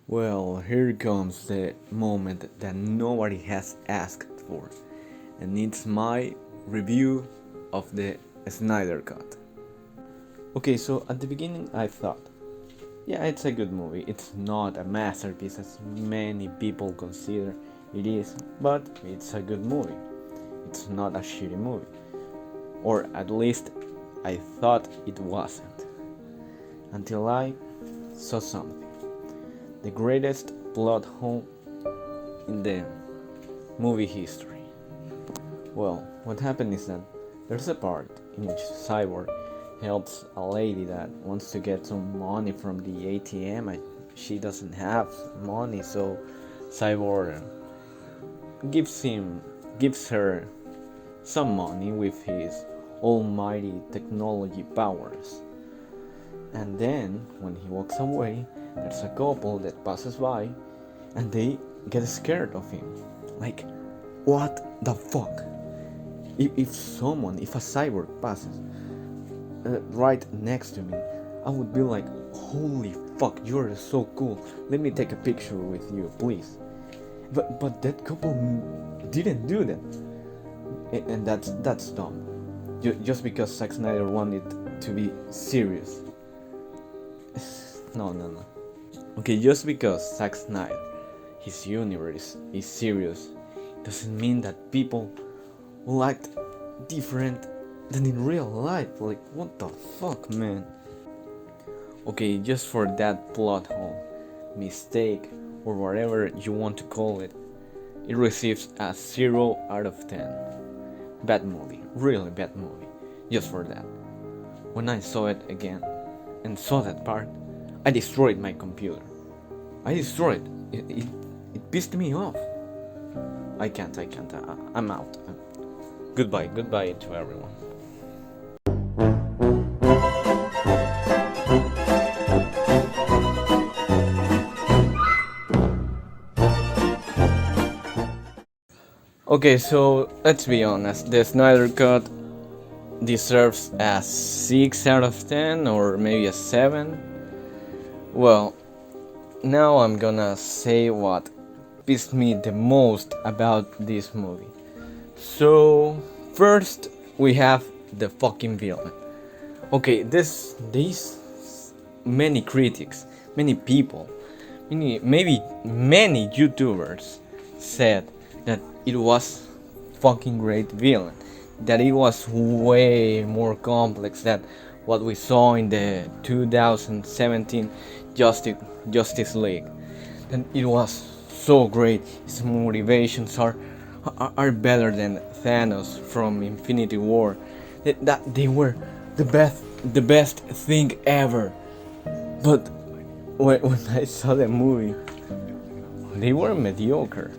Well, here comes the moment that nobody has asked for, and it's my review of the Snyder Cut. Okay, so at the beginning I thought, yeah, it's a good movie. It's not a masterpiece as many people consider it is, but it's a good movie. It's not a shitty movie. Or at least I thought it wasn't. Until I saw something. The greatest plot hole in the movie history. Well, what happened is that there's a part in which Cyborg helps a lady that wants to get some money from the ATM. She doesn't have money, so Cyborg gives her some money with his almighty technology powers. And then, when he walks away, there's a couple that passes by and they get scared of him. Like, what the fuck? If a cyborg passes right next to me, I would be like, holy fuck, you're so cool. Let me take a picture with you, please. But that couple didn't do that. And that's dumb. Just because Zack Snyder wanted to be serious. No. Okay, just because Zack Snyder, his universe is serious, doesn't mean that people will act different than in real life. Like, what the fuck, man? Okay, just for that plot hole, mistake, or whatever you want to call it, it receives a 0 out of 10. Bad movie, really bad movie, just for that. When I saw it again and saw that part, I destroyed my computer. I destroyed it. It pissed me off. I can't. I'm out. Goodbye to everyone. Okay, so let's be honest. The Snyder Cut deserves a 6 out of 10 or maybe a 7. Well, now I'm gonna say what pissed me the most about this movie. So, first we have the fucking villain. Okay, these many critics, many people, maybe many YouTubers said that it was fucking great villain, that it was way more complex than what we saw in the 2017 Justice League. And it was so great. His motivations are better than Thanos from Infinity War. That they were the best thing ever. But when I saw the movie, they were mediocre.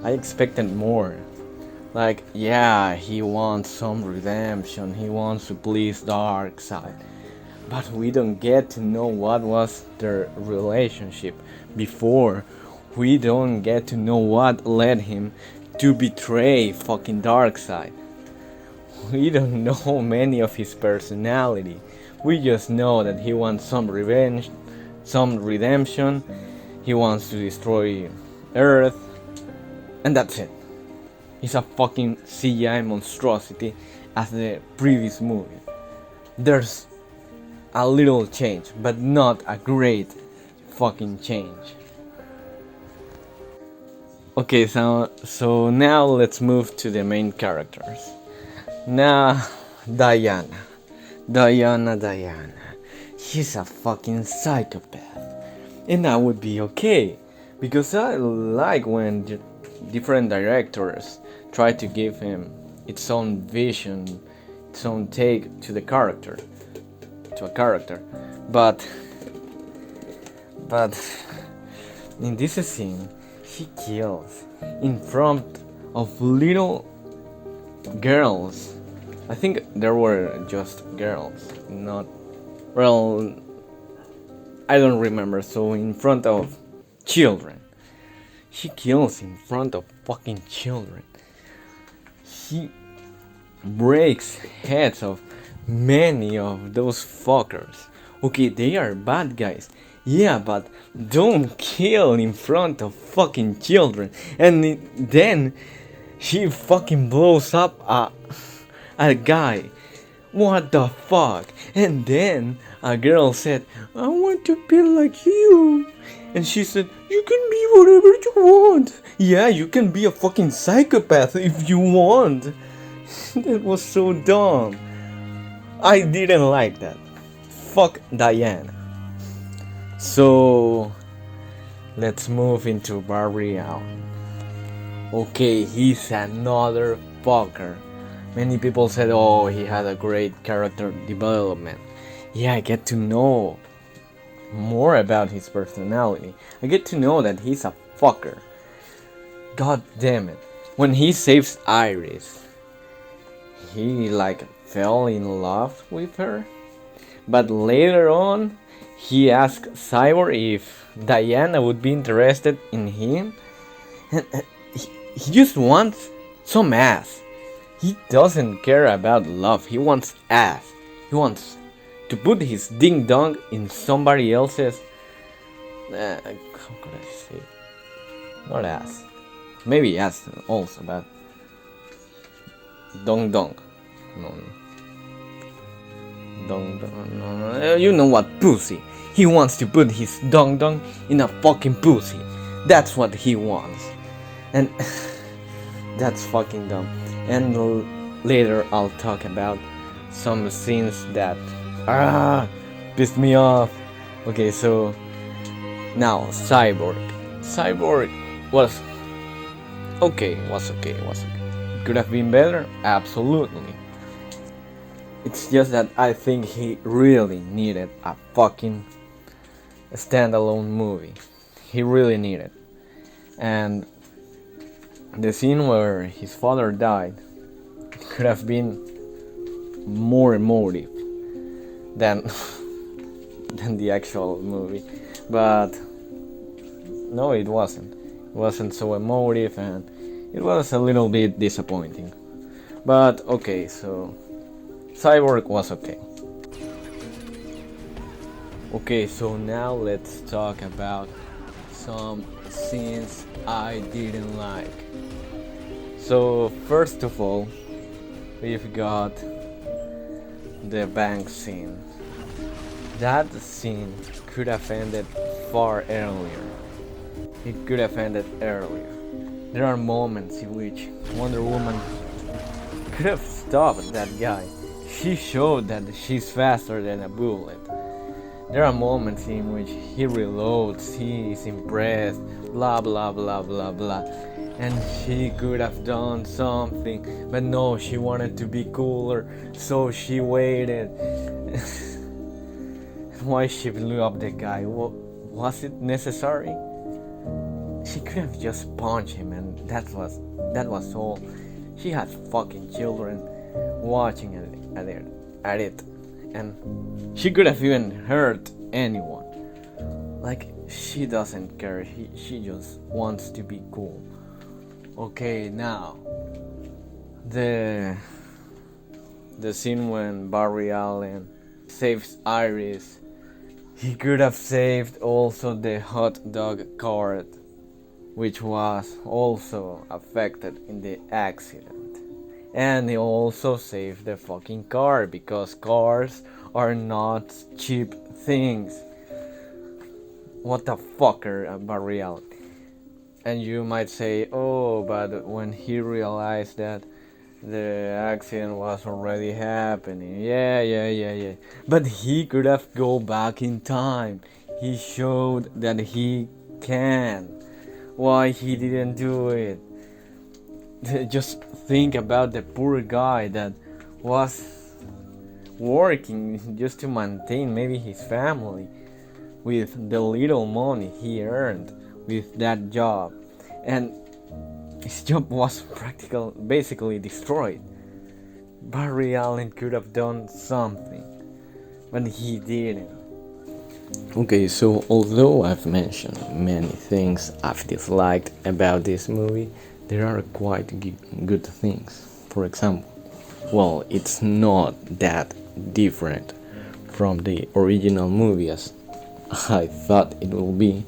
I expected more. Like, yeah, he wants some redemption, he wants to please Darkseid. But we don't get to know what was their relationship before. We don't get to know what led him to betray fucking Darkseid. We don't know many of his personality. We just know that he wants some revenge, some redemption. He wants to destroy Earth, and that's it. He's a fucking CGI monstrosity as the previous movie. There's a little change, but not a great fucking change. Okay, so now let's move to the main characters. Now, Diana. She's a fucking psychopath. And I would be okay, because I like when different directors try to give him its own vision, its own take to a character. But in this scene, he kills in front of little girls. I think there were just girls, not, well, I don't remember. So in front of children. He kills in front of fucking children. He breaks heads of many of those fuckers. Okay, they are bad guys, Yeah, but don't kill in front of fucking children. And then she fucking blows up a guy. What the fuck? And then a girl said, I want to be like you. And she said, you can be whatever you want. Yeah, you can be a fucking psychopath if you want. That was so dumb. I didn't like that. Fuck Diane. So, let's move into Barry Allen. Okay, he's another fucker. Many people said, oh, he had a great character development. Yeah, I get to know more about his personality. I get to know that he's a fucker. God damn it. When he saves Iris, he like fell in love with her. But later on, he asked Cyborg if Diana would be interested in him. And he just wants some ass. He doesn't care about love. He wants ass. He wants to put his ding dong in somebody else's. How could I say? Not ass. Maybe ass also, but dong dong. No. Dong dong. No. You know what? Pussy. He wants to put his dong dong in a fucking pussy. That's what he wants. And that's fucking dumb. And later I'll talk about some scenes that pissed me off. Okay, so now Cyborg. Cyborg was okay. Could have been better? Absolutely. It's just that I think he really needed a fucking standalone movie. He really needed. And the scene where his father died could have been more emotive than than the actual movie, but no, it wasn't. It wasn't so emotive, and it was a little bit disappointing. But okay, so Cyborg was okay. Okay, so now let's talk about some scenes I didn't like. So first of all, we've got the bank scene. That scene could have ended far earlier. It could have ended earlier. There are moments in which Wonder Woman could have stopped that guy. She showed that she's faster than a bullet. There are moments in which he reloads, he is impressed, blah blah blah blah blah. And she could have done something, but no, she wanted to be cooler, so she waited. Why she blew up the guy? Was it necessary? She could have just punched him, and that was all. She had fucking children watching at it, and she could have even hurt anyone. Like, she doesn't care. She just wants to be cool. Okay, now the scene when Barry Allen saves Iris. He could have saved also the hot dog cart, which was also affected in the accident. And he also saved the fucking car, because cars are not cheap things. What the fucker, Barry Allen. And you might say, oh, but when he realized that the accident was already happening. Yeah. But he could have go back in time. He showed that he can. Why he didn't do it? Just think about the poor guy that was working just to maintain maybe his family with the little money he earned with that job. And his job was basically destroyed. Barry Allen could have done something, but he didn't. Okay, so although I've mentioned many things I've disliked about this movie, there are quite good things. For example, well, it's not that different from the original movie, as I thought it will be,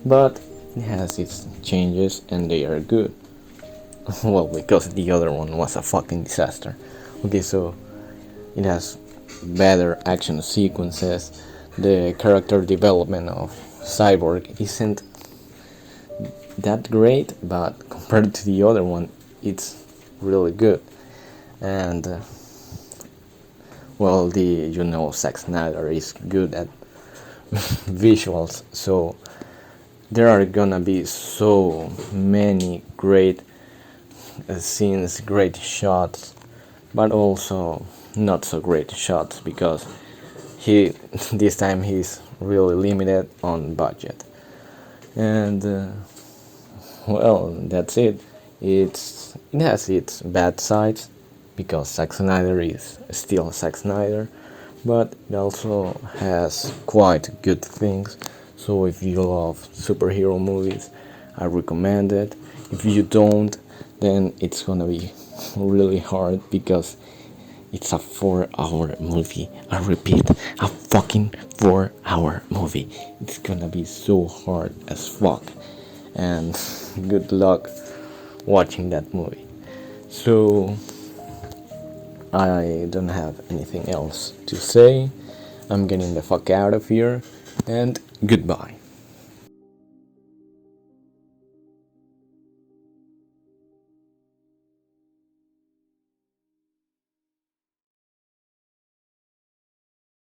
but it has its changes and they are good. Well, because the other one was a fucking disaster. Okay, so it has better action sequences. The character development of Cyborg isn't that great, but compared to the other one, it's really good. And well, Zack Snyder is good at visuals, so there are gonna be so many great scenes, great shots, but also not so great shots because he this time he's really limited on budget. And well, that's it. It has its bad sides because Zack Snyder is still Zack Snyder, but it also has quite good things. So if you love superhero movies, I recommend it. If you don't, then it's gonna be really hard because it's a 4-hour movie. I repeat, a fucking 4-hour movie. It's gonna be so hard as fuck. And good luck watching that movie. So I don't have anything else to say. I'm getting the fuck out of here, and goodbye.